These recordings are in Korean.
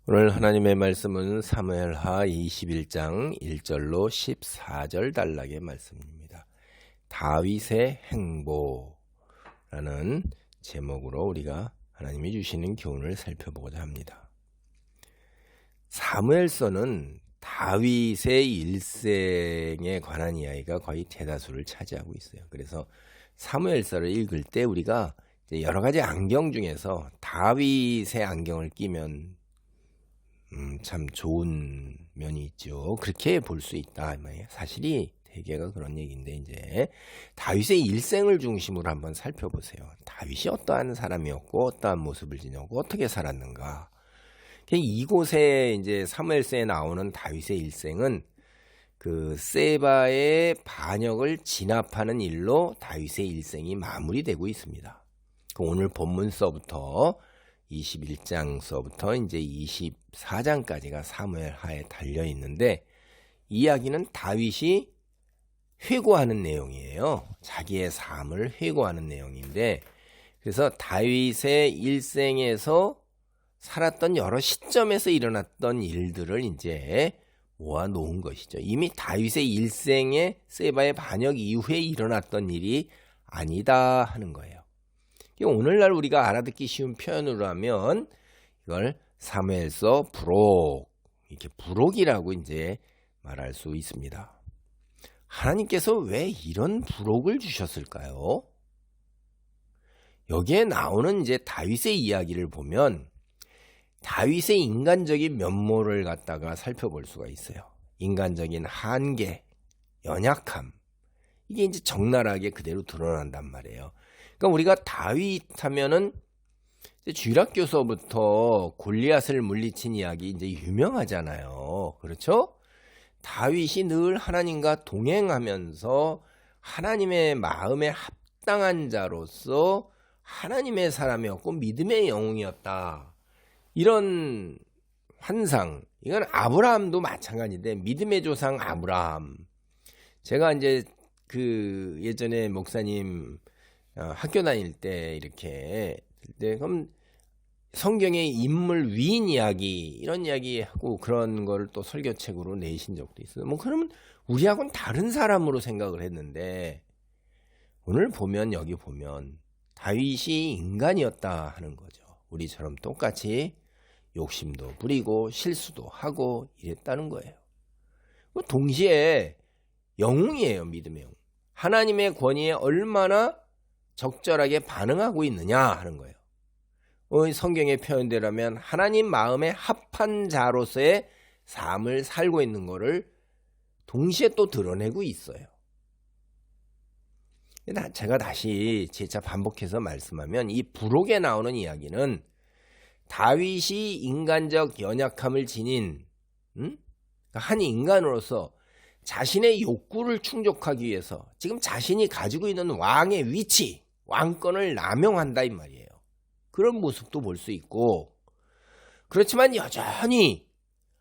오늘 하나님의 말씀은 사무엘하 21장 1절로 14절 단락의 말씀입니다. 다윗의 행보라는 제목으로 우리가 하나님이 주시는 교훈을 살펴보고자 합니다. 사무엘서는 다윗의 일생에 관한 이야기가 거의 대다수를 차지하고 있어요. 그래서 사무엘서를 읽을 때 우리가 여러 가지 안경 중에서 다윗의 안경을 끼면 참 좋은 면이 있죠. 그렇게 볼 수 있다. 사실이 대개가 그런 얘기인데, 이제 다윗의 일생을 중심으로 한번 살펴보세요. 다윗이 어떠한 사람이었고 어떠한 모습을 지녔고 어떻게 살았는가. 이곳에 이제 사무엘서에 나오는 다윗의 일생은 그 세바의 반역을 진압하는 일로 다윗의 일생이 마무리되고 있습니다. 오늘 본문서부터 21장서부터 이제 24장까지가 사무엘하에 달려 있는데, 이야기는 다윗이 회고하는 내용이에요. 자기의 삶을 회고하는 내용인데, 그래서 다윗의 일생에서 살았던 여러 시점에서 일어났던 일들을 이제 모아 놓은 것이죠. 이미 다윗의 일생에 세바의 반역 이후에 일어났던 일이 아니다 하는 거예요. 오늘날 우리가 알아듣기 쉬운 표현으로 하면 이걸 사무엘서 부록, 이렇게 부록이라고 이제 말할 수 있습니다. 하나님께서 왜 이런 부록을 주셨을까요? 여기에 나오는 이제 다윗의 이야기를 보면 다윗의 인간적인 면모를 갖다가 살펴볼 수가 있어요. 인간적인 한계, 연약함, 이게 이제 적나라하게 그대로 드러난단 말이에요. 그러니까 우리가 다윗 하면은 주일학교서부터 골리앗을 물리친 이야기 이제 유명하잖아요. 그렇죠? 다윗이 늘 하나님과 동행하면서 하나님의 마음에 합당한 자로서 하나님의 사람이었고 믿음의 영웅이었다. 이런 환상. 이건 아브라함도 마찬가지인데, 믿음의 조상 아브라함. 제가 이제 그 예전에 목사님 학교 다닐 때 이렇게 그럼 성경의 인물 위인 이야기, 이런 이야기 하고 그런 거를 또 설교책으로 내신 적도 있어요. 그러면 우리하고는 다른 사람으로 생각을 했는데, 오늘 보면 여기 보면 다윗이 인간이었다 하는 거죠. 우리처럼 똑같이 욕심도 부리고 실수도 하고 이랬다는 거예요. 동시에 영웅이에요. 믿음의 영웅. 하나님의 권위에 얼마나 적절하게 반응하고 있느냐 하는 거예요. 성경의 표현대로면 하나님 마음에 합한 자로서의 삶을 살고 있는 것을 동시에 또 드러내고 있어요. 제가 다시 재차 반복해서 말씀하면, 이 부록에 나오는 이야기는 다윗이 인간적 연약함을 지닌 한 인간으로서 자신의 욕구를 충족하기 위해서 지금 자신이 가지고 있는 왕의 위치, 왕권을 남용한다 이 말이에요. 그런 모습도 볼 수 있고, 그렇지만 여전히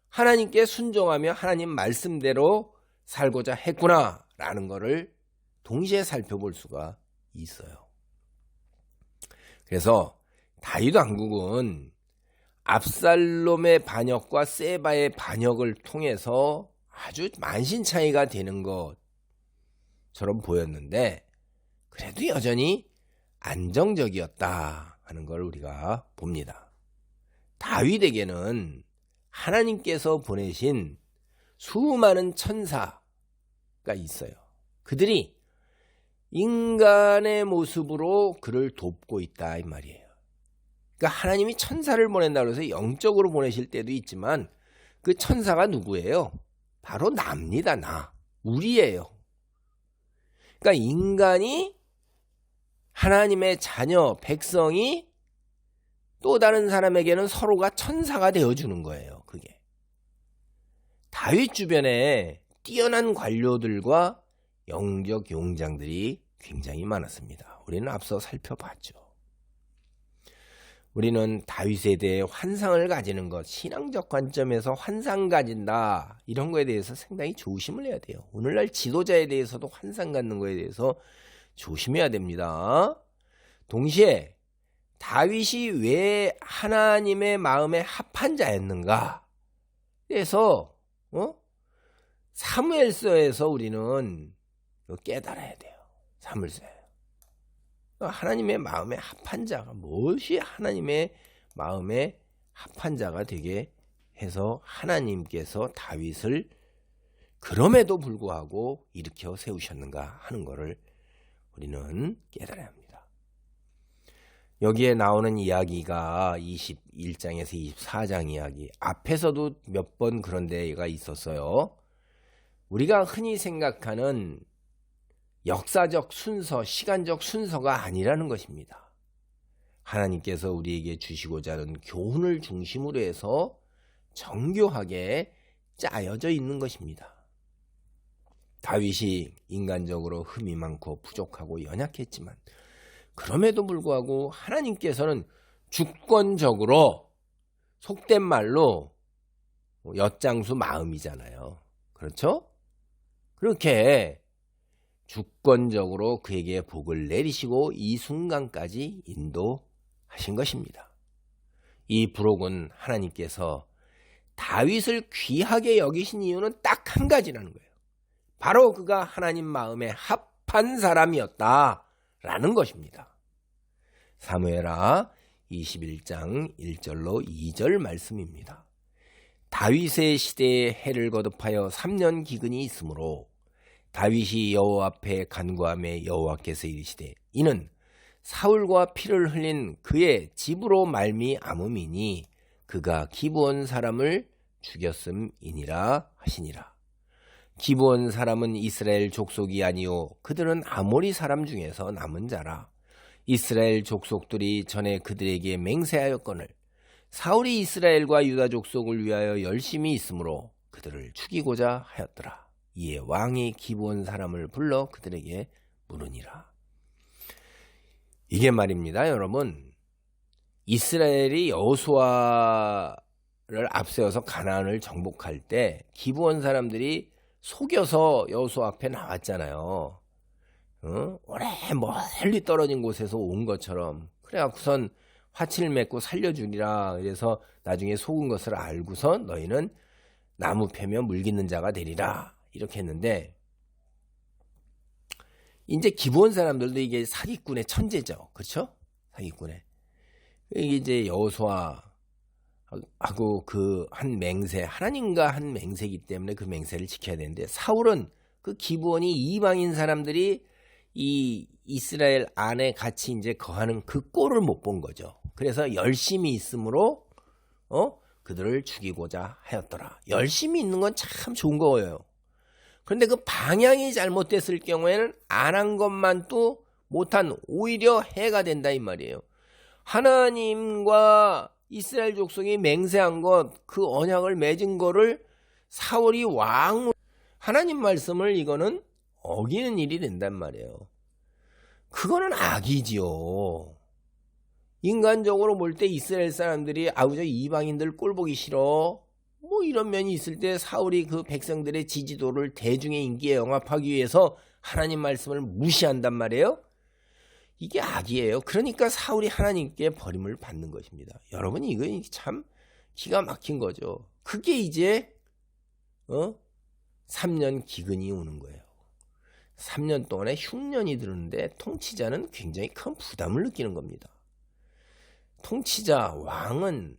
하나님께 순종하며 하나님 말씀대로 살고자 했구나라는 것을 동시에 살펴볼 수가 있어요. 그래서 다윗 왕국은 압살롬의 반역과 세바의 반역을 통해서 아주 만신창이가 되는 것처럼 보였는데, 그래도 여전히 안정적이었다 하는 걸 우리가 봅니다. 다윗에게는 하나님께서 보내신 수많은 천사가 있어요. 그들이 인간의 모습으로 그를 돕고 있다 이 말이에요. 그러니까 하나님이 천사를 보낸다고 해서 영적으로 보내실 때도 있지만, 그 천사가 누구예요? 바로 나입니다. 나. 우리예요. 그러니까 인간이, 하나님의 자녀, 백성이 또 다른 사람에게는 서로가 천사가 되어주는 거예요. 그게. 다윗 주변에 뛰어난 관료들과 영적 용장들이 굉장히 많았습니다. 우리는 앞서 살펴봤죠. 우리는 다윗에 대해 환상을 가지는 것, 신앙적 관점에서 환상 가진다, 이런 거에 대해서 상당히 조심을 해야 돼요. 오늘날 지도자에 대해서도 환상 갖는 거에 대해서 조심해야 됩니다. 동시에 다윗이 왜 하나님의 마음에 합한 자였는가? 그래서 사무엘서에서 우리는 깨달아야 돼요. 사무엘서에 하나님의 마음에 합한 자가 무엇이 하나님의 마음에 합한 자가 되게 해서 하나님께서 다윗을 그럼에도 불구하고 일으켜 세우셨는가 하는 것을 우리는 깨달아야 합니다. 여기에 나오는 이야기가 21장에서 24장 이야기, 앞에서도 몇 번 그런 데가 있었어요. 우리가 흔히 생각하는 역사적 순서, 시간적 순서가 아니라는 것입니다. 하나님께서 우리에게 주시고자 하는 교훈을 중심으로 해서 정교하게 짜여져 있는 것입니다. 다윗이 인간적으로 흠이 많고 부족하고 연약했지만 그럼에도 불구하고 하나님께서는 주권적으로, 속된 말로 엿장수 마음이잖아요. 그렇죠? 그렇게 주권적으로 그에게 복을 내리시고 이 순간까지 인도하신 것입니다. 이 부록은 하나님께서 다윗을 귀하게 여기신 이유는 딱 한 가지라는 거예요. 바로 그가 하나님 마음에 합한 사람이었다라는 것입니다. 사무엘하 21장 1절로 2절 말씀입니다. 다윗의 시대에 해를 거듭하여 3년 기근이 있으므로 다윗이 여호와 앞에 간구하며 여호와께서 이르시되 이는 사울과 피를 흘린 그의 집으로 말미암음이니 그가 기브온 사람을 죽였음이니라 하시니라. 기브온 사람은 이스라엘 족속이 아니요 그들은 아모리 사람 중에서 남은 자라. 이스라엘 족속들이 전에 그들에게 맹세하였거늘 사울이 이스라엘과 유다 족속을 위하여 열심히 있으므로 그들을 죽이고자 하였더라. 이에 왕이 기브온 사람을 불러 그들에게 물으니라. 이게 말입니다, 여러분. 이스라엘이 여호수아를 앞세워서 가나안을 정복할 때 기브온 사람들이 속여서 여호수아 앞에 나왔잖아요. 오래 멀리 떨어진 곳에서 온 것처럼. 그래갖고선 화치를 맺고 살려주리라. 그래서 나중에 속은 것을 알고서 너희는 나무 패며 물깃는 자가 되리라. 이렇게 했는데 이제 기브온 사람들도 이게 사기꾼의 천재죠. 그렇죠? 사기꾼의. 이게 이제 여호수아하고 그 한 맹세, 하나님과 한 맹세이기 때문에 그 맹세를 지켜야 되는데 사울은 그 기브온이 이방인 사람들이 이 이스라엘 안에 같이 이제 거하는 그 꼴을 못 본 거죠. 그래서 열심히 있으므로 그들을 죽이고자 하였더라. 열심히 있는 건 참 좋은 거예요. 그런데 그 방향이 잘못됐을 경우에는 안 한 것만 또 못한 오히려 해가 된다 이 말이에요. 하나님과 이스라엘 족속이 맹세한 것, 그 언약을 맺은 거를 사울이 왕으로 하나님 말씀을 이거는 어기는 일이 된단 말이에요. 그거는 악이지요. 인간적으로 볼 때 이스라엘 사람들이 저 이방인들 꼴 보기 싫어 뭐 이런 면이 있을 때 사울이 그 백성들의 지지도를 대중의 인기에 영합하기 위해서 하나님 말씀을 무시한단 말이에요. 이게 악이에요. 그러니까 사울이 하나님께 버림을 받는 것입니다. 여러분 이거 참 기가 막힌 거죠. 그게 이제 3년 기근이 오는 거예요. 3년 동안에 흉년이 드는데 통치자는 굉장히 큰 부담을 느끼는 겁니다. 통치자, 왕은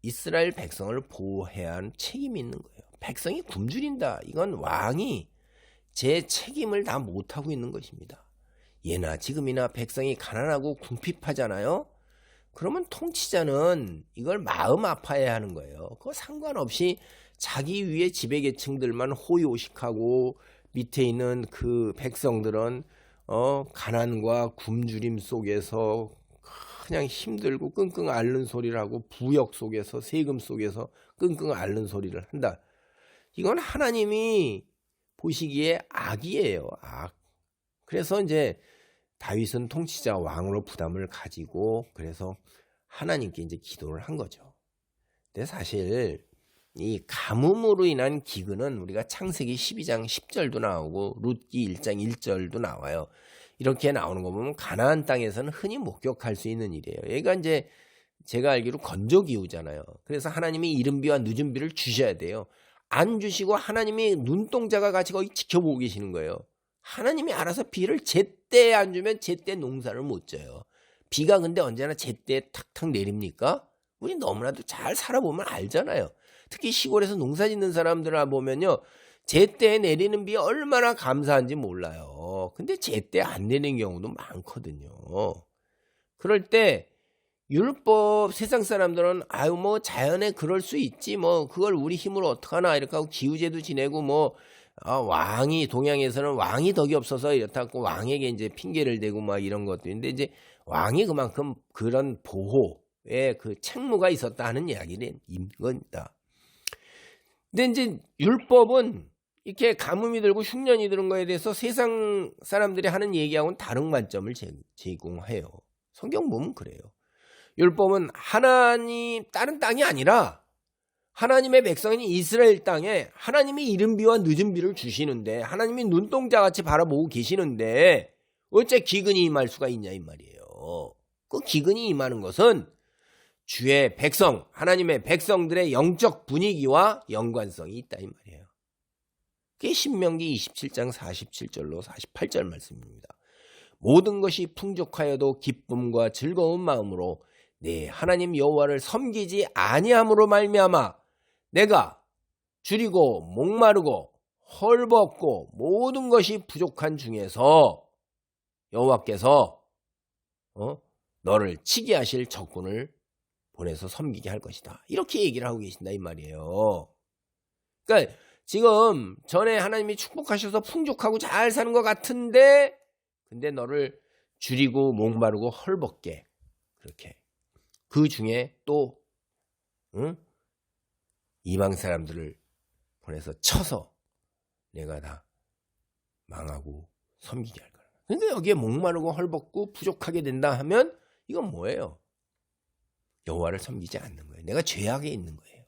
이스라엘 백성을 보호해야 하는 책임이 있는 거예요. 백성이 굶주린다. 이건 왕이 제 책임을 다 못하고 있는 것입니다. 예나 지금이나 백성이 가난하고 궁핍하잖아요. 그러면 통치자는 이걸 마음 아파해야 하는 거예요. 그거 상관없이 자기 위에 지배계층들만 호의호식하고 밑에 있는 그 백성들은 가난과 굶주림 속에서 그냥 힘들고 끙끙 앓는 소리를 하고 부역 속에서 세금 속에서 끙끙 앓는 소리를 한다. 이건 하나님이 보시기에 악이에요. 악. 그래서 이제 다윗은 통치자 왕으로 부담을 가지고 그래서 하나님께 이제 기도를 한 거죠. 근데 사실 이 가뭄으로 인한 기근은 우리가 창세기 12장 10절도 나오고 룻기 1장 1절도 나와요. 이렇게 나오는 거 보면 가나안 땅에서는 흔히 목격할 수 있는 일이에요. 얘가 이제 제가 알기로 건조기후잖아요. 그래서 하나님이 이른 비와 늦은 비를 주셔야 돼요. 안 주시고 하나님이 눈동자가 같이 거기 지켜보고 계시는 거예요. 하나님이 알아서 비를 제때 안 주면 제때 농사를 못 져요. 비가 근데 언제나 제때 탁탁 내립니까? 우리 너무나도 잘 살아보면 알잖아요. 특히 시골에서 농사 짓는 사람들을 보면요. 제때 내리는 비 얼마나 감사한지 몰라요. 근데 제때 안 내리는 경우도 많거든요. 그럴 때 율법 세상 사람들은 아유 뭐 자연에 그럴 수 있지 뭐 그걸 우리 힘으로 어떡하나 이렇게 하고 기우제도 지내고 뭐 왕이 동양에서는 왕이 덕이 없어서 이렇다고 왕에게 이제 핑계를 대고 막 이런 것도 있는데 이제 왕이 그만큼 그런 보호에 그 책무가 있었다 하는 이야기는 겁니다. 근데 이제 율법은 이렇게 가뭄이 들고 흉년이 드는 거에 대해서 세상 사람들이 하는 얘기하고는 다른 관점을 제공해요. 성경 보면 그래요. 율법은 하나님 다른 땅이 아니라 하나님의 백성인 이스라엘 땅에 하나님이 이른 비와 늦은 비를 주시는데 하나님이 눈동자같이 바라보고 계시는데 어째 기근이 임할 수가 있냐 이 말이에요. 그 기근이 임하는 것은 주의 백성, 하나님의 백성들의 영적 분위기와 연관성이 있다 이 말이에요. 그게 신명기 27장 47절로 48절 말씀입니다. 모든 것이 풍족하여도 기쁨과 즐거운 마음으로 네 하나님 여호와를 섬기지 아니함으로 말미암아 내가 줄이고 목마르고 헐벗고 모든 것이 부족한 중에서 여호와께서 너를 치게 하실 적군을 보내서 섬기게 할 것이다. 이렇게 얘기를 하고 계신다 이 말이에요. 그러니까 지금 전에 하나님이 축복하셔서 풍족하고 잘 사는 것 같은데 근데 너를 줄이고 목마르고 헐벗게 그렇게 그 중에 또 이방 사람들을 보내서 쳐서 내가 다 망하고 섬기게 할 거야. 근데 여기에 목마르고 헐벗고 부족하게 된다 하면 이건 뭐예요? 여호와를 섬기지 않는 거예요. 내가 죄악에 있는 거예요.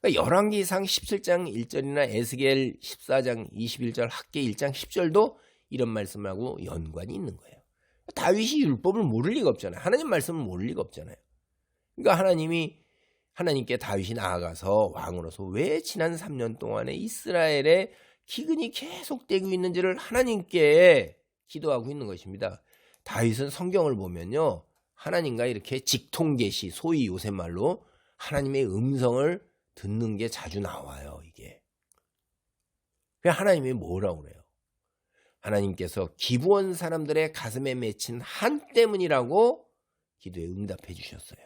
그러니까 열왕기상 17장 1절이나 에스겔 14장 21절 학계 1장 10절도 이런 말씀하고 연관이 있는 거예요. 다윗이 율법을 모를 리가 없잖아요. 하나님 말씀을 모를 리가 없잖아요. 그러니까 하나님께 다윗이 나아가서 왕으로서 왜 지난 3년 동안에 이스라엘의 기근이 계속되고 있는지를 하나님께 기도하고 있는 것입니다. 다윗은 성경을 보면요. 하나님과 이렇게 직통계시, 소위 요새 말로 하나님의 음성을 듣는 게 자주 나와요. 이게. 그래서 하나님이 뭐라고 그래요? 하나님께서 기브온 사람들의 가슴에 맺힌 한 때문이라고 기도에 응답해 주셨어요.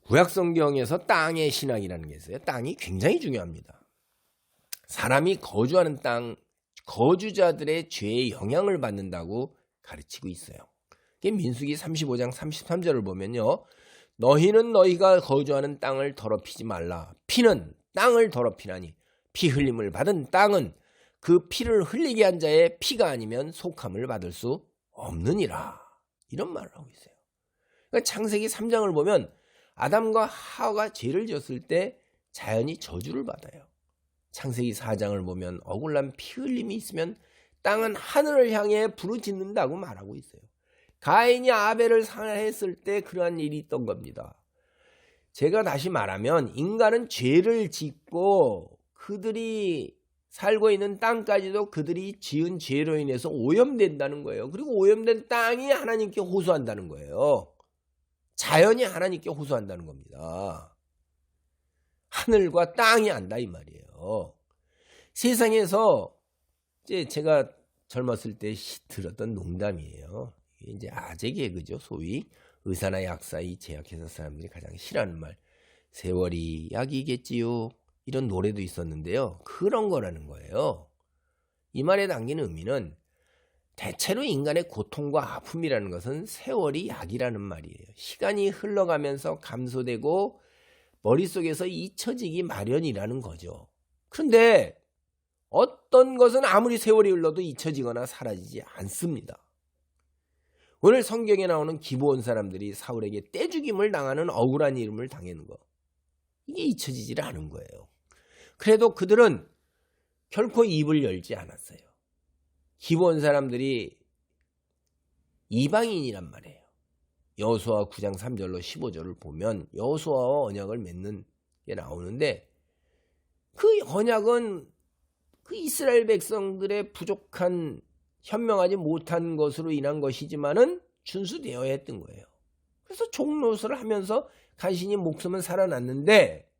구약성경에서 땅의 신학이라는 게 있어요. 땅이 굉장히 중요합니다. 사람이 거주하는 땅, 거주자들의 죄의 영향을 받는다고 가르치고 있어요. 민수기 35장 33절을 보면요. 너희는 너희가 거주하는 땅을 더럽히지 말라. 피는 땅을 더럽히나니 피 흘림을 받은 땅은 그 피를 흘리게 한 자의 피가 아니면 속함을 받을 수 없느니라. 이런 말을 하고 있어요. 그러니까 창세기 3장을 보면 아담과 하와가 죄를 지었을 때 자연이 저주를 받아요. 창세기 4장을 보면 억울한 피 흘림이 있으면 땅은 하늘을 향해 부르짖는다고 말하고 있어요. 가인이 아벨을 살해했을 때 그러한 일이 있던 겁니다. 제가 다시 말하면 인간은 죄를 짓고 그들이 살고 있는 땅까지도 그들이 지은 죄로 인해서 오염된다는 거예요. 그리고 오염된 땅이 하나님께 호소한다는 거예요. 자연이 하나님께 호소한다는 겁니다. 하늘과 땅이 안다 이 말이에요. 세상에서 이제 제가 젊었을 때 들었던 농담이에요. 이제 아재 개그죠. 소위 의사나 약사 이 제약회사 사람들이 가장 싫어하는 말. 세월이 약이겠지요. 이런 노래도 있었는데요. 그런 거라는 거예요. 이 말에 담긴 의미는 대체로 인간의 고통과 아픔이라는 것은 세월이 약이라는 말이에요. 시간이 흘러가면서 감소되고 머릿속에서 잊혀지기 마련이라는 거죠. 그런데 어떤 것은 아무리 세월이 흘러도 잊혀지거나 사라지지 않습니다. 오늘 성경에 나오는 기브온 사람들이 사울에게 떼죽임을 당하는 억울한 일을 당하는 거. 이게 잊혀지질 않은 거예요. 그래도 그들은 결코 입을 열지 않았어요. 기브온 사람들이 이방인이란 말이에요. 여호수아 9장 3절로 15절을 보면 여호수아와 언약을 맺는 게 나오는데, 그 언약은 그 이스라엘 백성들의 부족한 현명하지 못한 것으로 인한 것이지만은 준수되어야 했던 거예요. 그래서 종노릇을 하면서 간신히 목숨은 살아났는데,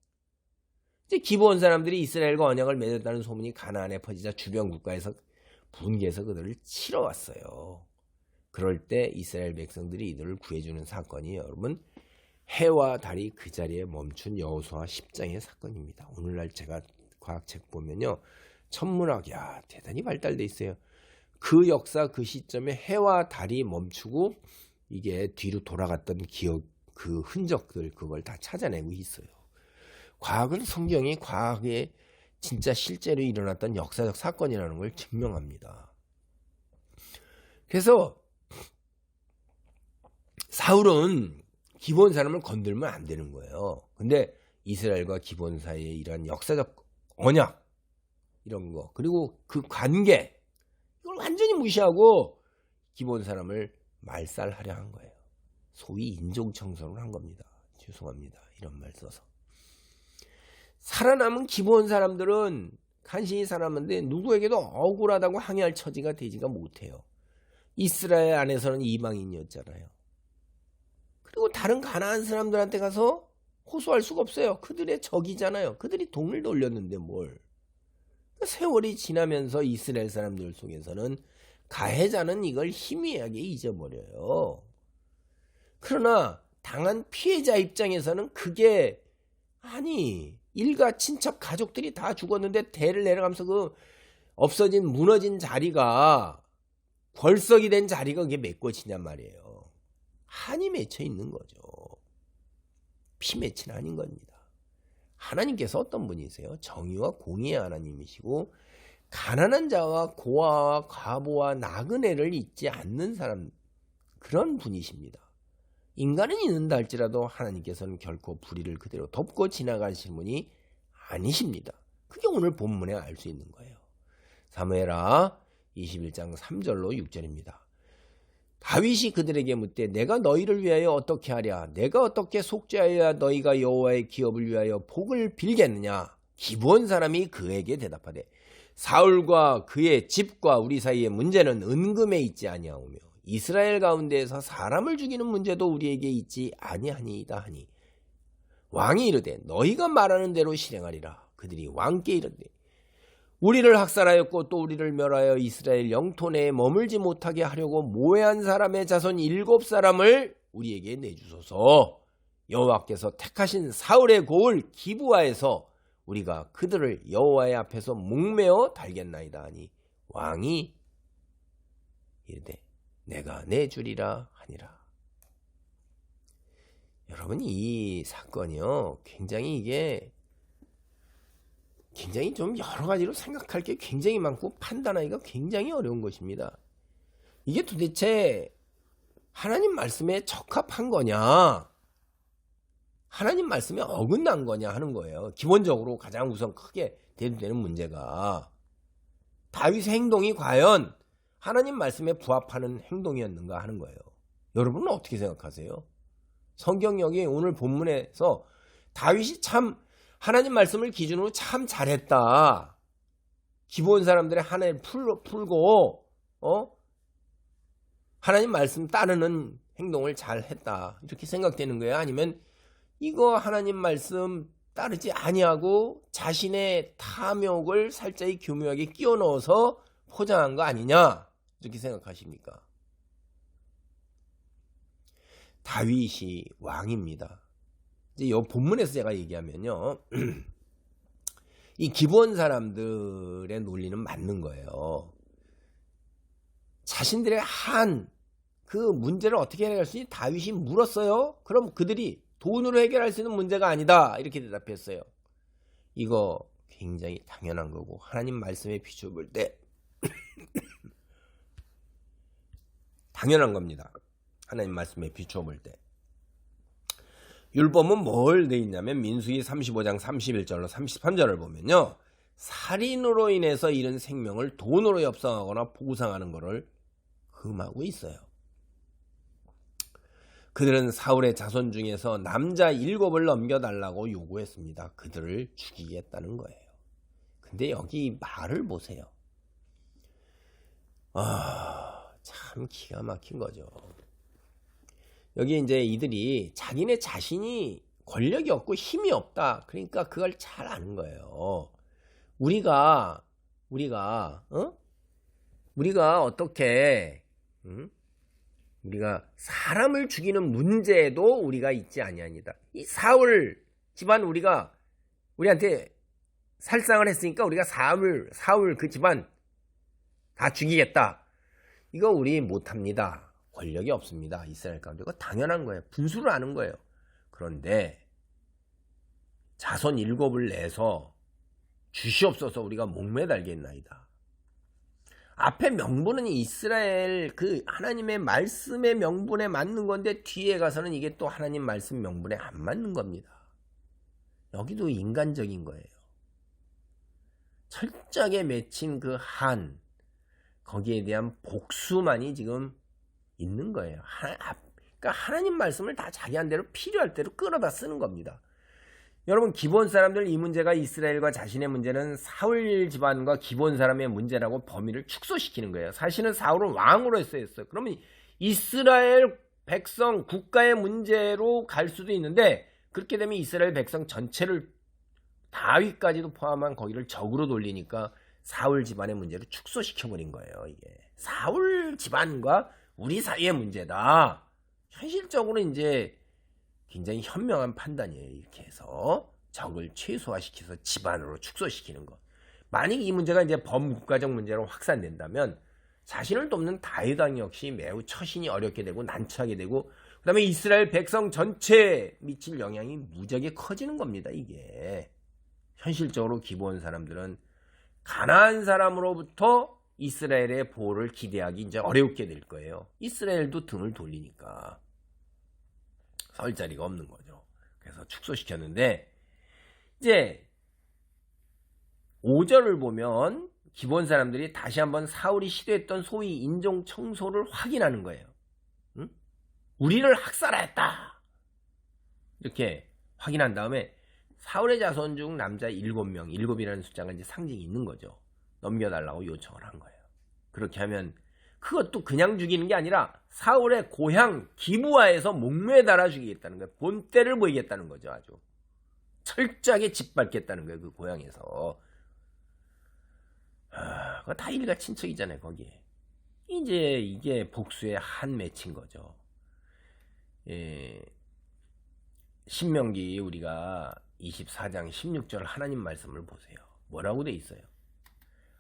이제 기브온 사람들이 이스라엘과 언약을 맺었다는 소문이 가나안에 퍼지자 주변 국가에서 분개해서 그들을 치러 왔어요. 그럴 때 이스라엘 백성들이 이들을 구해주는 사건이 여러분 해와 달이 그 자리에 멈춘 여호수아 10장의 사건입니다. 오늘날 제가 과학책 보면요, 천문학 대단히 발달돼 있어요. 그 역사 그 시점에 해와 달이 멈추고 이게 뒤로 돌아갔던 기억, 그 흔적들, 그걸 다 찾아내고 있어요. 과학은 성경이 과학에 진짜 실제로 일어났던 역사적 사건이라는 걸 증명합니다. 그래서 사울은 기브온 사람을 건들면 안 되는 거예요. 근데 이스라엘과 기브온 사이에 이런 역사적 언약, 이런 거, 그리고 그 관계, 이걸 완전히 무시하고 기브온 사람을 말살하려 한 거예요. 소위 인종청소를 한 겁니다. 죄송합니다, 이런 말 써서. 살아남은 기브온 사람들은 간신히 살았는데 누구에게도 억울하다고 항의할 처지가 되지가 못해요. 이스라엘 안에서는 이방인이었잖아요. 그리고 다른 가나안 사람들한테 가서 호소할 수가 없어요. 그들의 적이잖아요. 그들이 돈을 돌렸는데 뭘. 세월이 지나면서 이스라엘 사람들 속에서는 가해자는 이걸 희미하게 잊어버려요. 그러나 당한 피해자 입장에서는 그게, 아니, 일가 친척 가족들이 다 죽었는데 대를 내려가면서 그 없어진 무너진 자리가, 벌썩이 된 자리가 그게 메꿔지냔 말이에요. 한이 맺혀 있는 거죠. 피 맺힌 아닌 겁니다. 하나님께서 어떤 분이세요? 정의와 공의의 하나님이시고 가난한 자와 고아와 과부와 나그네를 잊지 않는 사람, 그런 분이십니다. 인간은 잊는다 할지라도 하나님께서는 결코 불의를 그대로 덮고 지나가시는 분이 아니십니다. 그게 오늘 본문에 알 수 있는 거예요. 사무엘하 21장 3절로 6절입니다. 다윗이 그들에게 묻되 내가 너희를 위하여 어떻게 하랴? 내가 어떻게 속죄하여야 너희가 여호와의 기업을 위하여 복을 빌겠느냐? 기브온 사람이 그에게 대답하되 사울과 그의 집과 우리 사이의 문제는 은금에 있지 아니하오며 이스라엘 가운데에서 사람을 죽이는 문제도 우리에게 있지 아니하니이다 하니 왕이 이르되 너희가 말하는 대로 실행하리라. 그들이 왕께 이르되 우리를 학살하였고 또 우리를 멸하여 이스라엘 영토 내에 머물지 못하게 하려고 모해한 사람의 자손 7사람을 우리에게 내주소서. 여호와께서 택하신 사울의 고을 기브아에서 우리가 그들을 여호와의 앞에서 목매어 달겠나이다 하니 왕이 이르되 내가 내주리라 하니라. 여러분, 이 사건이요, 굉장히 좀 여러 가지로 생각할 게 굉장히 많고 판단하기가 굉장히 어려운 것입니다. 이게 도대체 하나님 말씀에 적합한 거냐, 하나님 말씀에 어긋난 거냐 하는 거예요. 기본적으로 가장 우선 크게 대두되는 문제가 다윗의 행동이 과연 하나님 말씀에 부합하는 행동이었는가 하는 거예요. 여러분은 어떻게 생각하세요? 성경역이 오늘 본문에서 다윗이 참 하나님 말씀을 기준으로 참 잘했다, 기브온 사람들의 한해를 풀고 하나님 말씀 따르는 행동을 잘했다, 이렇게 생각되는 거예요? 아니면 이거 하나님 말씀 따르지 아니하고 자신의 탐욕을 살짝 교묘하게 끼워 넣어서 포장한 거 아니냐, 이렇게 생각하십니까? 다윗이 왕입니다. 이제 이 본문에서 제가 얘기하면요, 이 기브온 사람들의 논리는 맞는 거예요. 자신들의 그 문제를 어떻게 해결할 수 있니? 다윗이 물었어요. 그럼 그들이 돈으로 해결할 수 있는 문제가 아니다, 이렇게 대답했어요. 이거 굉장히 당연한 거고 하나님 말씀에 비추어 볼 때 당연한 겁니다. 하나님 말씀에 비추어 볼 때. 율법은 뭘 돼 있냐면 민수기 35장 31절로 33절을 보면요, 살인으로 인해서 잃은 생명을 돈으로 협상하거나 보상하는 것을 금하고 있어요. 그들은 사울의 자손 중에서 남자 7을 넘겨달라고 요구했습니다. 그들을 죽이겠다는 거예요. 근데 여기 말을 보세요. 참 기가 막힌 거죠. 여기 이제 이들이 자기네 자신이 권력이 없고 힘이 없다. 그러니까 그걸 잘 아는 거예요. 우리가 어떻게 우리가 사람을 죽이는 문제도 우리가 있지 아니하니다. 이 사울 집안 우리한테 살상을 했으니까 우리가 사울 그 집안 다 죽이겠다. 이거 우리 못합니다. 권력이 없습니다. 이스라엘 가운데. 그거 당연한 거예요. 분수를 아는 거예요. 그런데 자손 7을 내서 주시옵소서 우리가 목매달겠나이다. 앞에 명분은 이스라엘 그 하나님의 말씀의 명분에 맞는 건데 뒤에 가서는 이게 또 하나님 말씀 명분에 안 맞는 겁니다. 여기도 인간적인 거예요. 철저하게 맺힌 그 거기에 대한 복수만이 지금 있는 거예요. 그러니까 하나님 말씀을 다 자기한 대로 필요할 대로 끌어다 쓰는 겁니다. 여러분 기본 사람들 이 문제가 이스라엘과 자신의 문제는 사울 집안과 기본 사람의 문제라고 범위를 축소시키는 거예요. 사실은 사울은 왕으로 했어요. 그러면 이스라엘 백성 국가의 문제로 갈 수도 있는데 그렇게 되면 이스라엘 백성 전체를 다윗까지도 포함한 거기를 적으로 돌리니까 사울 집안의 문제를 축소시켜버린 거예요. 이게 사울 집안과 우리 사이의 문제다. 현실적으로 이제 굉장히 현명한 판단이에요. 이렇게 해서 적을 최소화시켜서 집안으로 축소시키는 것. 만약 이 문제가 이제 범국가적 문제로 확산된다면 자신을 돕는 다윗 왕 역시 매우 처신이 어렵게 되고 난처하게 되고 그 다음에 이스라엘 백성 전체에 미칠 영향이 무지하게 커지는 겁니다. 이게 현실적으로 기본 사람들은 가나안 사람으로부터 이스라엘의 보호를 기대하기 이제 어렵게 될 거예요. 이스라엘도 등을 돌리니까 설 자리가 없는 거죠. 그래서 축소시켰는데 이제 5절을 보면 기본 사람들이 다시 한번 사울이 시도했던 소위 인종 청소를 확인하는 거예요. 응? 우리를 학살하였다. 이렇게 확인한 다음에 사울의 자손 중 남자 7명, 7이라는 숫자가 이제 상징이 있는 거죠. 넘겨달라고 요청을 한 거예요. 그렇게 하면 그것도 그냥 죽이는 게 아니라 사울의 고향 기브아에서 목매에 달아 죽이겠다는 거예요. 본때를 보이겠다는 거죠. 아주 철저하게 짓밟겠다는 거예요. 그 고향에서. 그거 다 일가 친척이잖아요. 거기에. 이제 이게 복수의 한 맺힌 거죠. 신명기 우리가 24장 16절 하나님 말씀을 보세요. 뭐라고 돼 있어요?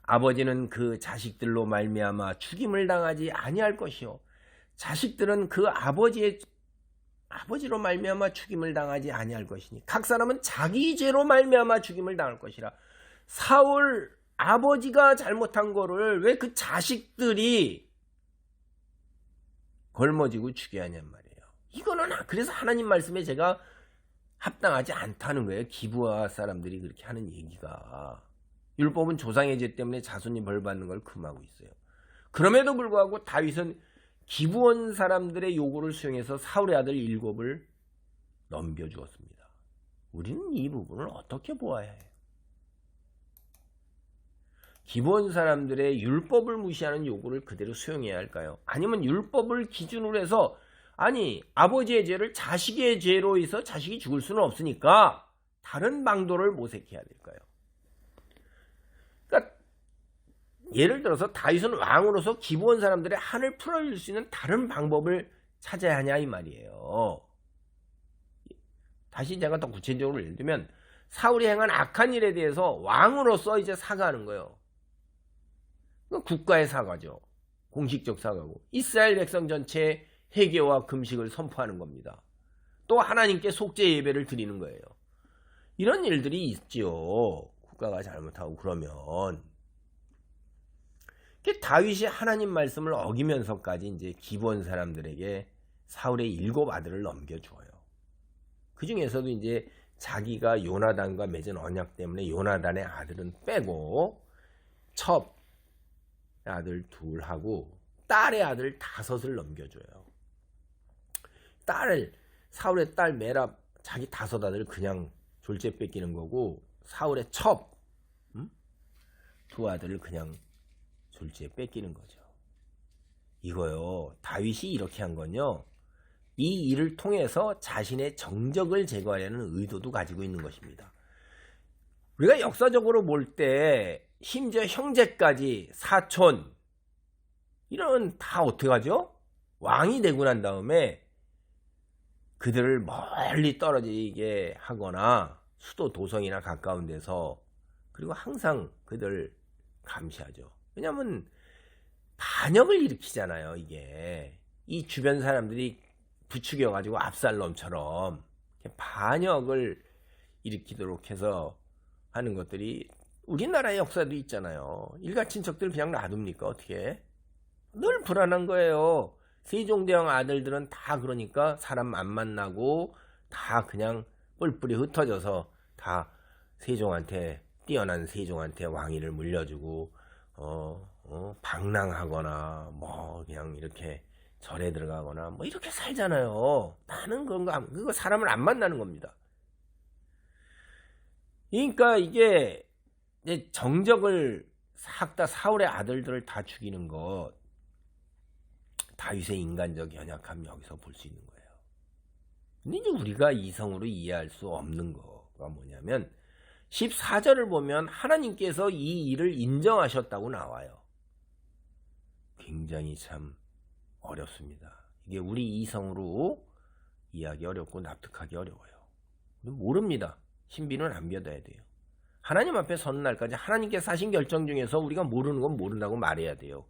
아버지는 그 자식들로 말미암아 죽임을 당하지 아니할 것이요 자식들은 그 아버지로 말미암아 죽임을 당하지 아니할 것이니 각 사람은 자기 죄로 말미암아 죽임을 당할 것이라. 사울 아버지가 잘못한 거를 왜 그 자식들이 걸머지고 죽여야 하냔 말이에요. 이거는 그래서 하나님 말씀에 제가 합당하지 않다는 거예요. 기브아 사람들이 그렇게 하는 얘기가. 율법은 조상의 죄 때문에 자손이 벌 받는 걸 금하고 있어요. 그럼에도 불구하고 다윗은 기브온 사람들의 요구를 수용해서 사울의 아들 7을 넘겨주었습니다. 우리는 이 부분을 어떻게 보아야 해요? 기브온 사람들의 율법을 무시하는 요구를 그대로 수용해야 할까요? 아니면 율법을 기준으로 해서 아버지의 죄를 자식의 죄로 해서 자식이 죽을 수는 없으니까 다른 방도를 모색해야 될까요? 그러니까 예를 들어서 다윗은 왕으로서 기브온 사람들의 한을 풀어줄 수 있는 다른 방법을 찾아야 하냐 이 말이에요. 다시 제가 더 구체적으로 예를 들면 사울이 행한 악한 일에 대해서 왕으로서 이제 사과하는 거예요. 국가의 사과죠. 공식적 사과고 이스라엘 백성 전체에 회개와 금식을 선포하는 겁니다. 또 하나님께 속죄 예배를 드리는 거예요. 이런 일들이 있죠. 국가가 잘못하고 그러면 다윗이 하나님 말씀을 어기면서까지 이제 기브온 사람들에게 사울의 7 아들을 넘겨주어요. 그 중에서도 이제 자기가 요나단과 맺은 언약 때문에 요나단의 아들은 빼고 첩 아들 둘하고 딸의 아들 5을 넘겨줘요. 사울의 딸 메랍 자기 5 아들 그냥 졸제 뺏기는 거고, 사울의 첩 2 아들을 그냥 졸지에 뺏기는 거죠. 이거요, 다윗이 이렇게 한 건요, 이 일을 통해서 자신의 정적을 제거하려는 의도도 가지고 있는 것입니다. 우리가 역사적으로 볼 때 심지어 형제까지, 사촌 이런 다 어떻게 하죠? 왕이 되고 난 다음에 그들을 멀리 떨어지게 하거나 수도 도성이나 가까운 데서, 그리고 항상 그들 감시하죠. 왜냐하면 반역을 일으키잖아요. 이게 이 주변 사람들이 부추겨가지고 압살롬처럼 반역을 일으키도록 해서 하는 것들이 우리나라의 역사도 있잖아요. 일가 친척들 그냥 놔둡니까? 어떻게? 늘 불안한 거예요. 세종대왕 아들들은 다 그러니까 사람 안 만나고 다 그냥 뿔뿔이 흩어져서 다 세종한테, 뛰어난 세종한테 왕위를 물려주고 방랑하거나 뭐 그냥 이렇게 절에 들어가거나 뭐 이렇게 살잖아요. 나는 그거 사람을 안 만나는 겁니다. 그러니까 이게 정적을 싹 다 사울의 아들들을 다 죽이는 것, 다윗의 인간적 연약함 여기서 볼 수 있는 거예요. 근데 이제 우리가 이성으로 이해할 수 없는 거가 뭐냐면 14절을 보면 하나님께서 이 일을 인정하셨다고 나와요. 굉장히 참 어렵습니다. 이게 우리 이성으로 이해하기 어렵고 납득하기 어려워요. 모릅니다. 신비는 안 믿어야 돼요. 하나님 앞에 서는 날까지 하나님께서 하신 결정 중에서 우리가 모르는 건 모른다고 말해야 돼요.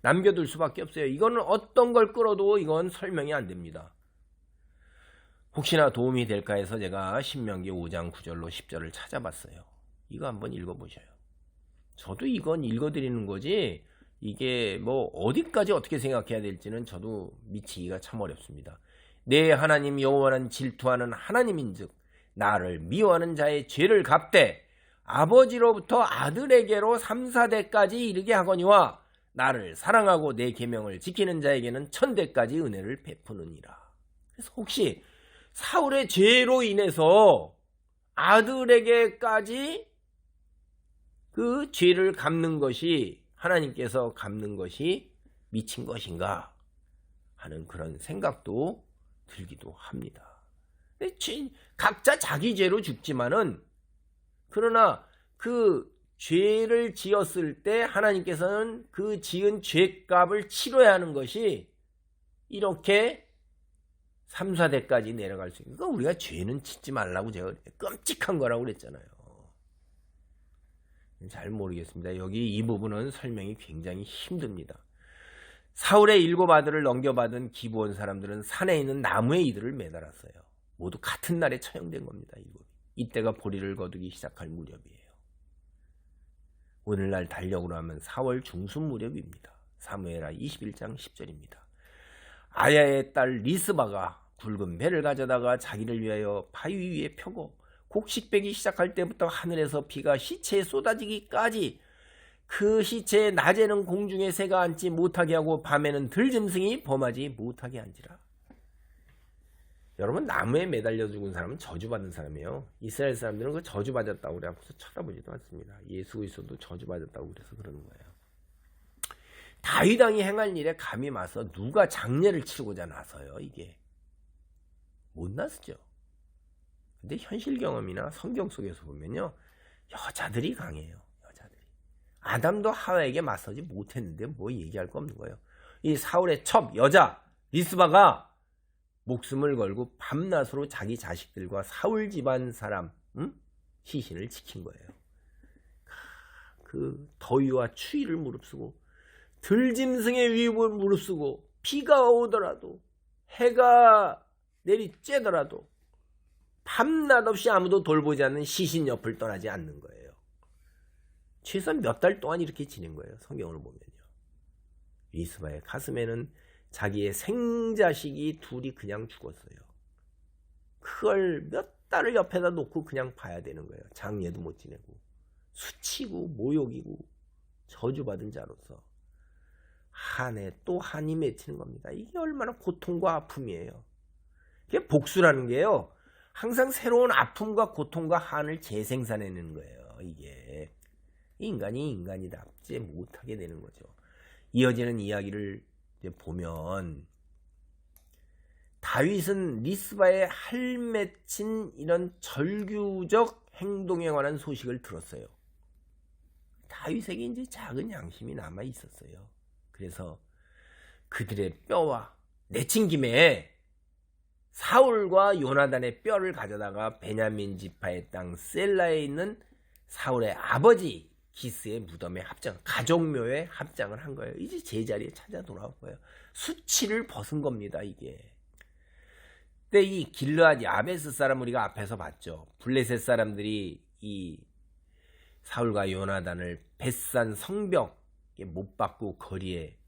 남겨둘 수밖에 없어요. 이거는 어떤 걸 끌어도 이건 설명이 안 됩니다. 혹시나 도움이 될까 해서 제가 신명기 5장 9절로 10절을 찾아봤어요. 이거 한번 읽어보셔요. 저도 이건 읽어드리는 거지 이게 뭐 어디까지 어떻게 생각해야 될지는 저도 미치기가 참 어렵습니다. 내 하나님 여호와는 질투하는 하나님인즉 나를 미워하는 자의 죄를 갚되 아버지로부터 아들에게로 3, 4대까지 이르게 하거니와 나를 사랑하고 내 계명을 지키는 자에게는 1000대까지 은혜를 베푸느니라. 그래서 혹시 사울의 죄로 인해서 아들에게까지 그 죄를 갚는 것이, 하나님께서 갚는 것이 미친 것인가 하는 그런 생각도 들기도 합니다. 각자 자기 죄로 죽지만은, 그러나 그 죄를 지었을 때 하나님께서는 그 지은 죄값을 치러야 하는 것이 이렇게 3, 4대까지 내려갈 수 있는, 그러니까 우리가 죄는 짓지 말라고 제가 끔찍한 거라고 그랬잖아요. 잘 모르겠습니다. 여기 이 부분은 설명이 굉장히 힘듭니다. 사울의 7 아들을 넘겨받은 기브온 사람들은 산에 있는 나무에 이들을 매달았어요. 모두 같은 날에 처형된 겁니다. 이때가 보리를 거두기 시작할 무렵이에요. 오늘날 달력으로 하면 4월 중순 무렵입니다. 사무엘하 21장 10절입니다. 아야의 딸 리스바가 굵은 배를 가져다가 자기를 위하여 바위 위에 펴고 곡식 빼기 시작할 때부터 하늘에서 비가 시체에 쏟아지기까지 그 시체에 낮에는 공중에 새가 앉지 못하게 하고 밤에는 들짐승이 범하지 못하게 한지라. 여러분, 나무에 매달려 죽은 사람은 저주받은 사람이에요. 이스라엘 사람들은 그 저주받았다고 그래서 쳐다보지도 않습니다. 예수 그리스도도 저주받았다고 그래서 그러는 거예요. 다윗 왕이 행할 일에 감히 맞서 누가 장례를 치르고자 나서요. 이게 못 나서죠. 근데 현실 경험이나 성경 속에서 보면요, 여자들이 강해요. 여자들이. 아담도 하와에게 맞서지 못했는데 뭐 얘기할 거 없는 거예요. 이 사울의 첩 여자 리스바가 목숨을 걸고 밤낮으로 자기 자식들과 사울 집안 사람 시신을 지킨 거예요. 그 더위와 추위를 무릅쓰고 들짐승의 위협을 무릅쓰고 비가 오더라도 해가 내리쬐더라도 밤낮 없이 아무도 돌보지 않는 시신 옆을 떠나지 않는 거예요. 최소한 몇 달 동안 이렇게 지낸 거예요. 성경을 보면요. 리스바의 가슴에는 자기의 생자식이 둘이 그냥 죽었어요. 그걸 몇 딸을 옆에다 놓고 그냥 봐야 되는 거예요. 장례도 못 지내고 수치고 모욕이고 저주받은 자로서 한에 또 한이 맺히는 겁니다. 이게 얼마나 고통과 아픔이에요. 이게 복수라는 게요. 항상 새로운 아픔과 고통과 한을 재생산해내는 거예요. 이게 인간이 인간이답지 못하게 되는 거죠. 이어지는 이야기를 이제 보면 다윗은 리스바의 할맺힌 이런 절규적 행동에 관한 소식을 들었어요. 다윗에게 이제 작은 양심이 남아 있었어요. 그래서 그들의 뼈와 내친 김에 사울과 요나단의 뼈를 가져다가 베냐민 지파의 땅 셀라에 있는 사울의 아버지 기스의 무덤에 가족묘에 합장을 한 거예요. 이제 제자리에 찾아 돌아올 거예요. 수치를 벗은 겁니다, 이게. 근데 이 길르앗 야베스 사람 우리가 앞에서 봤죠. 블레셋 사람들이 이 사울과 요나단을 벳산 성벽에 못 박고 거리에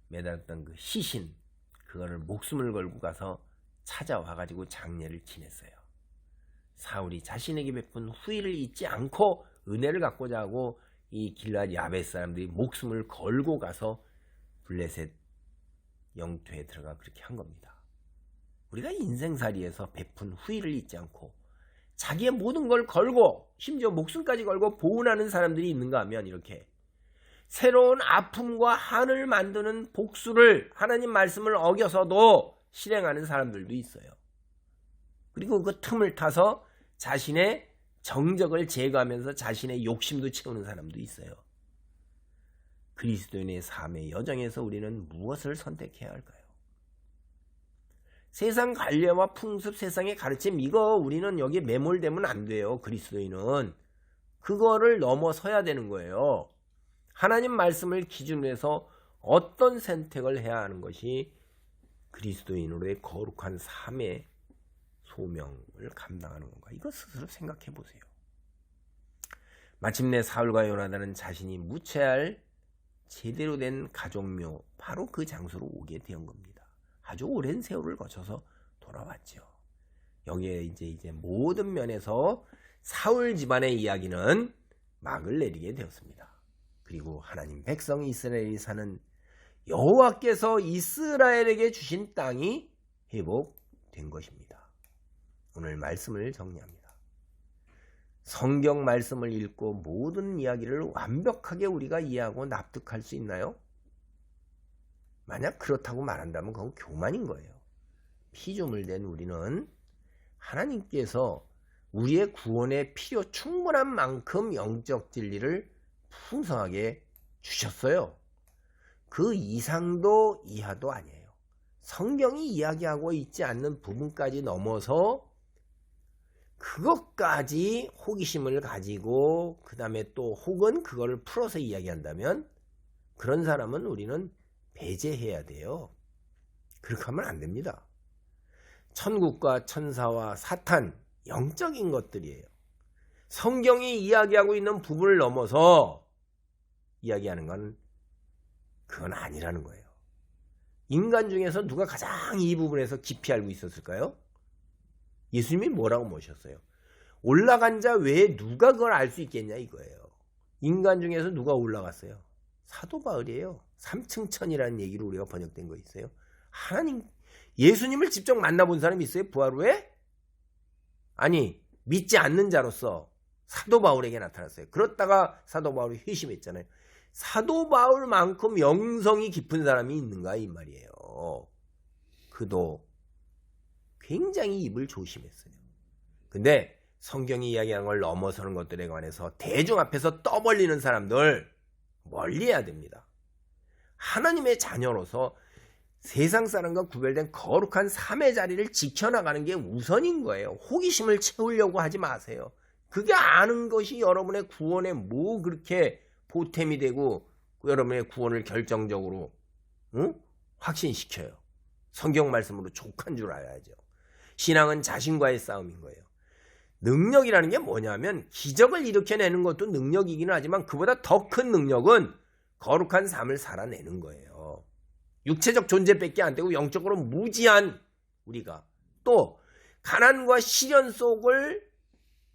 매달았던 그 시신, 그거를 목숨을 걸고 가서 찾아와가지고 장례를 지냈어요. 사울이 자신에게 베푼 후의를 잊지 않고 은혜를 갖고자 하고 이 길르앗 야베스 사람들이 목숨을 걸고 가서 블레셋 영토에 들어가 그렇게 한 겁니다. 우리가 인생살이에서 베푼 후의를 잊지 않고 자기의 모든 걸 걸고 심지어 목숨까지 걸고 보훈하는 사람들이 있는가 하면 이렇게 새로운 아픔과 한을 만드는 복수를 하나님 말씀을 어겨서도 실행하는 사람들도 있어요. 그리고 그 틈을 타서 자신의 정적을 제거하면서 자신의 욕심도 채우는 사람도 있어요. 그리스도인의 삶의 여정에서 우리는 무엇을 선택해야 할까요? 세상 관례와 풍습, 세상의 가르침, 이거 우리는 여기에 매몰되면 안 돼요. 그리스도인은 그거를 넘어서야 되는 거예요. 하나님 말씀을 기준으로 해서 어떤 선택을 해야 하는 것이 그리스도인으로의 거룩한 삶의 소명을 감당하는 건가? 이거 스스로 생각해 보세요. 마침내 사울과 요나단은 자신이 묻혀야 할 제대로 된 가족묘, 바로 그 장소로 오게 된 겁니다. 아주 오랜 세월을 거쳐서 돌아왔죠. 여기에 이제 모든 면에서 사울 집안의 이야기는 막을 내리게 되었습니다. 그리고 하나님 백성 이스라엘이 사는 여호와께서 이스라엘에게 주신 땅이 회복된 것입니다. 오늘 말씀을 정리합니다. 성경 말씀을 읽고 모든 이야기를 완벽하게 우리가 이해하고 납득할 수 있나요? 만약 그렇다고 말한다면 그건 교만인 거예요. 피조물 된 우리는 하나님께서 우리의 구원에 필요 충분한 만큼 영적 진리를 풍성하게 주셨어요. 그 이상도 이하도 아니에요. 성경이 이야기하고 있지 않는 부분까지 넘어서 그것까지 호기심을 가지고 그 다음에 또 혹은 그거를 풀어서 이야기한다면 그런 사람은 우리는 배제해야 돼요. 그렇게 하면 안 됩니다. 천국과 천사와 사탄, 영적인 것들이에요. 성경이 이야기하고 있는 부분을 넘어서 이야기하는 건 그건 아니라는 거예요. 인간 중에서 누가 가장 이 부분에서 깊이 알고 있었을까요? 예수님이 뭐라고 모셨어요? 올라간 자 외에 누가 그걸 알 수 있겠냐 이거예요. 인간 중에서 누가 올라갔어요? 사도 바울이에요. 3층 천이라는 얘기로 우리가 번역된 거 있어요. 하나님, 예수님을 직접 만나본 사람이 있어요? 부활 후에? 아니, 믿지 않는 자로서 사도 바울에게 나타났어요. 그렇다가 사도 바울이 회심했잖아요. 사도 바울만큼 영성이 깊은 사람이 있는가 이 말이에요. 그도 굉장히 입을 조심했어요. 근데 성경이 이야기하는 걸 넘어서는 것들에 관해서 대중 앞에서 떠벌리는 사람들 멀리해야 됩니다. 하나님의 자녀로서 세상 사람과 구별된 거룩한 삶의 자리를 지켜나가는 게 우선인 거예요. 호기심을 채우려고 하지 마세요. 그게 아는 것이 여러분의 구원에 뭐 그렇게 보탬이 되고 여러분의 구원을 결정적으로 확신시켜요. 성경 말씀으로 족한 줄 알아야죠. 신앙은 자신과의 싸움인 거예요. 능력이라는 게 뭐냐면 기적을 일으켜내는 것도 능력이기는 하지만 그보다 더 큰 능력은 거룩한 삶을 살아내는 거예요. 육체적 존재밖에 안 되고 영적으로 무지한 우리가 또 가난과 시련 속을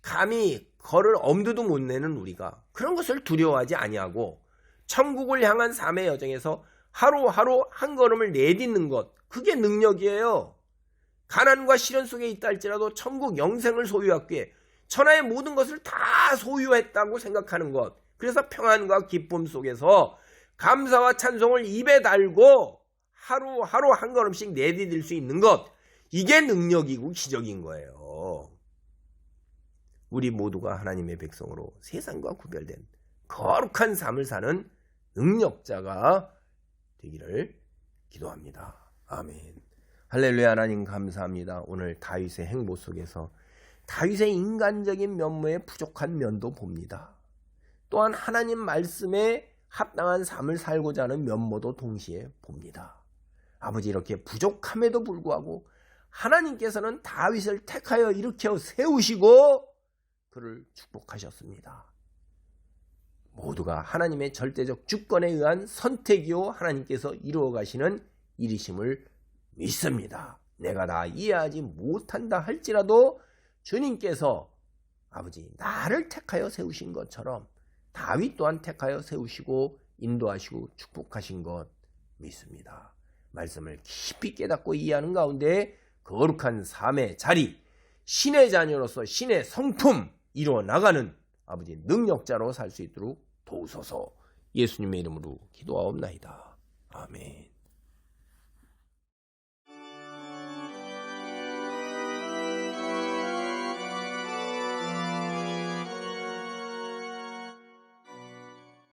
감히 걸을 엄두도 못 내는 우리가 그런 것을 두려워하지 아니하고 천국을 향한 삶의 여정에서 하루하루 한 걸음을 내딛는 것, 그게 능력이에요. 가난과 시련 속에 있다 할지라도 천국 영생을 소유하기에 천하의 모든 것을 다 소유했다고 생각하는 것, 그래서 평안과 기쁨 속에서 감사와 찬송을 입에 달고 하루하루 한 걸음씩 내디딜 수 있는 것, 이게 능력이고 기적인 거예요. 우리 모두가 하나님의 백성으로 세상과 구별된 거룩한 삶을 사는 능력자가 되기를 기도합니다. 아멘. 할렐루야. 하나님 감사합니다. 오늘 다윗의 행보 속에서 다윗의 인간적인 면모의 부족한 면도 봅니다. 또한 하나님 말씀에 합당한 삶을 살고자 하는 면모도 동시에 봅니다. 아버지, 이렇게 부족함에도 불구하고 하나님께서는 다윗을 택하여 일으켜 세우시고 그를 축복하셨습니다. 모두가 하나님의 절대적 주권에 의한 선택이요 하나님께서 이루어 가시는 일이심을 믿습니다. 내가 다 이해하지 못한다 할지라도 주님께서 아버지 나를 택하여 세우신 것처럼 다윗 또한 택하여 세우시고 인도하시고 축복하신 것 믿습니다. 말씀을 깊이 깨닫고 이해하는 가운데 거룩한 삶의 자리, 신의 자녀로서 신의 성품 이루어 나가는 아버지 능력자로 살 수 있도록 도우소서. 예수님의 이름으로 기도하옵나이다. 아멘.